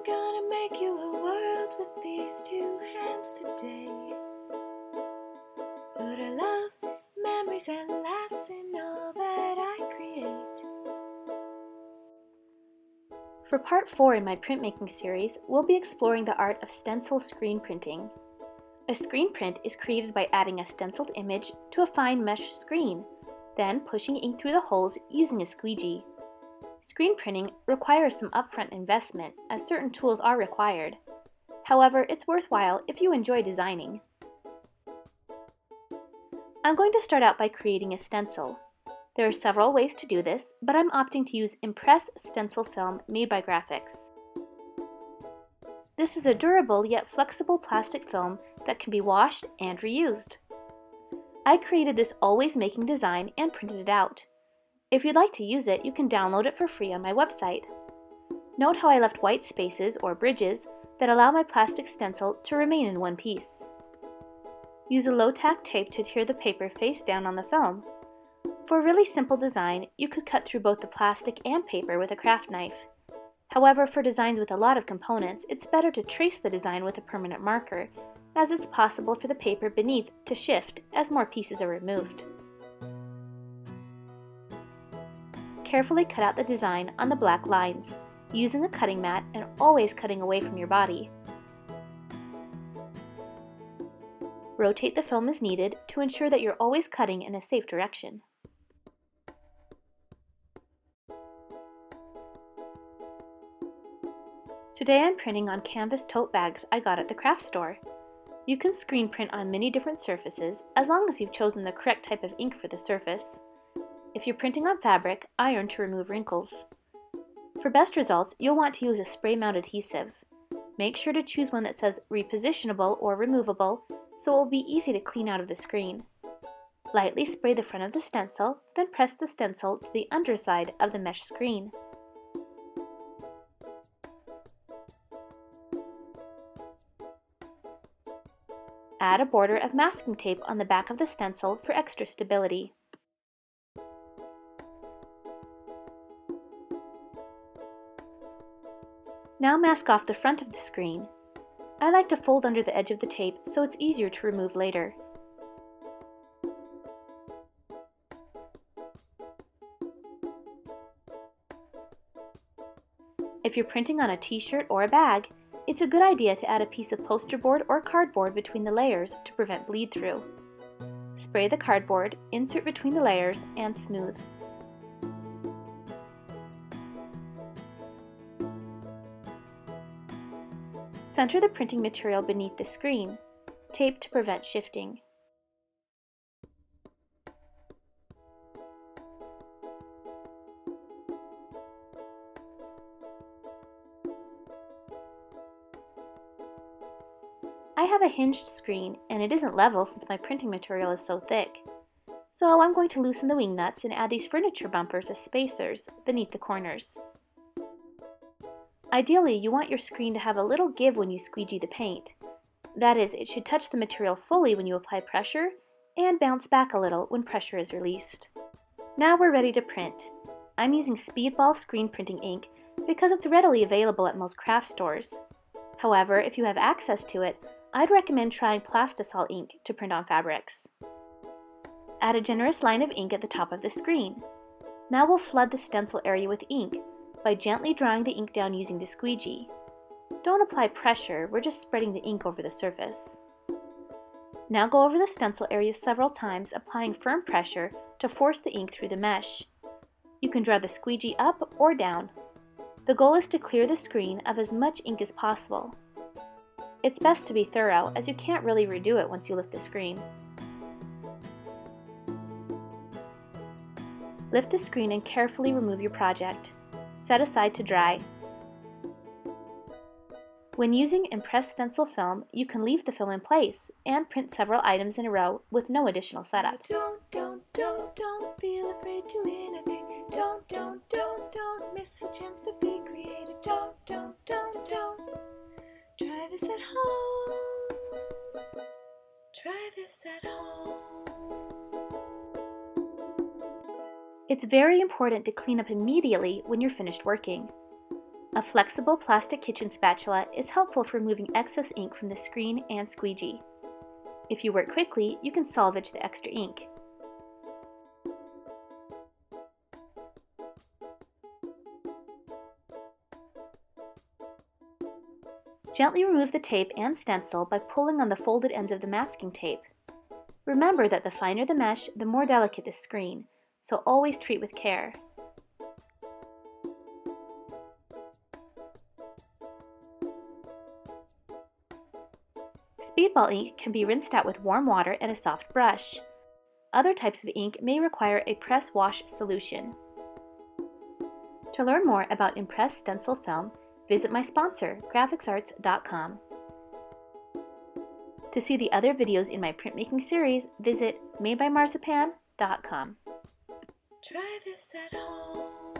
I'm gonna make you a world with these two hands today. Put a love, memories and laughs in all that I create. For part 4 in my printmaking series, we'll be exploring the art of stencil screen printing. A screen print is created by adding a stenciled image to a fine mesh screen, then pushing ink through the holes using a squeegee. Screen printing requires some upfront investment as certain tools are required. However, it's worthwhile if you enjoy designing. I'm going to start out by creating a stencil. There are several ways to do this, but I'm opting to use Impress stencil film made by Grafix. This is a durable yet flexible plastic film that can be washed and reused. I created this always making design and printed it out. If you'd like to use it, you can download it for free on my website. Note how I left white spaces or bridges that allow my plastic stencil to remain in one piece. Use a low-tack tape to adhere the paper face down on the film. For a really simple design, you could cut through both the plastic and paper with a craft knife. However, for designs with a lot of components, it's better to trace the design with a permanent marker, as it's possible for the paper beneath to shift as more pieces are removed. Carefully cut out the design on the black lines, using a cutting mat and always cutting away from your body. Rotate the film as needed to ensure that you're always cutting in a safe direction. Today I'm printing on canvas tote bags I got at the craft store. You can screen print on many different surfaces as long as you've chosen the correct type of ink for the surface. If you're printing on fabric, iron to remove wrinkles. For best results, you'll want to use a spray-mount adhesive. Make sure to choose one that says repositionable or removable so it will be easy to clean out of the screen. Lightly spray the front of the stencil, then press the stencil to the underside of the mesh screen. Add a border of masking tape on the back of the stencil for extra stability. Now mask off the front of the screen. I like to fold under the edge of the tape so it's easier to remove later. If you're printing on a t-shirt or a bag, it's a good idea to add a piece of poster board or cardboard between the layers to prevent bleed through. Spray the cardboard, insert between the layers, and smooth. Center the printing material beneath the screen. Tape to prevent shifting. I have a hinged screen and it isn't level since my printing material is so thick. So I'm going to loosen the wing nuts and add these furniture bumpers as spacers beneath the corners. Ideally, you want your screen to have a little give when you squeegee the paint. That is, it should touch the material fully when you apply pressure and bounce back a little when pressure is released. Now we're ready to print. I'm using Speedball screen printing ink because it's readily available at most craft stores. However, if you have access to it, I'd recommend trying Plastisol ink to print on fabrics. Add a generous line of ink at the top of the screen. Now we'll flood the stencil area with ink by gently drawing the ink down using the squeegee. Don't apply pressure, we're just spreading the ink over the surface. Now go over the stencil area several times, applying firm pressure to force the ink through the mesh. You can draw the squeegee up or down. The goal is to clear the screen of as much ink as possible. It's best to be thorough, as you can't really redo it once you lift the screen. Lift the screen and carefully remove your project. Set aside to dry. When using Impress stencil film, you can leave the film in place and print several items in a row with no additional setup. Don't feel afraid to innovate. Don't miss a chance to be creative. Don't. Try this at home. Try this at home. It's very important to clean up immediately when you're finished working. A flexible plastic kitchen spatula is helpful for removing excess ink from the screen and squeegee. If you work quickly, you can salvage the extra ink. Gently remove the tape and stencil by pulling on the folded ends of the masking tape. Remember that the finer the mesh, the more delicate the screen, so always treat with care. Speedball ink can be rinsed out with warm water and a soft brush. Other types of ink may require a press wash solution. To learn more about impressed stencil film, visit my sponsor, grafixarts.com. To see the other videos in my printmaking series, visit madebymarzipan.com. Try this at home.